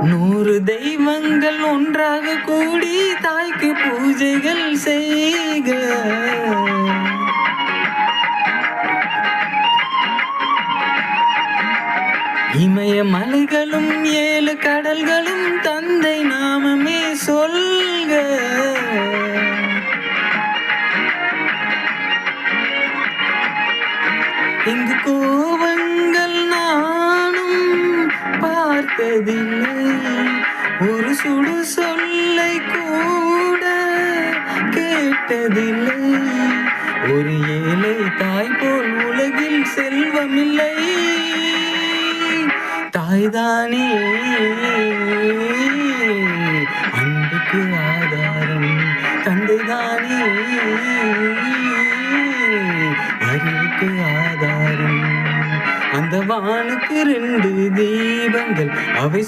100 தெய்வங்கள் ஒன்றாக கூடி தாய்க்கு பூஜைகள் செய்க. இமய மலைகளும் 7 கடல்களும் தந்தை நாமமே சொல்க. இங்கு கோபங்கள் நானும் பார்த்ததில்லை, ஒரு சுடு சொல்லை கூட கேட்டதில்லை. ஒரு ஏழை தாய் போல் உலகில் செல்வமில்லை, தாய்தானே அன்புக்கு ஆதாரம், தந்தைதானே அறிவுக்கு ஆதாரம். அந்த வானுக்கு 2 தீபங்கள், அவை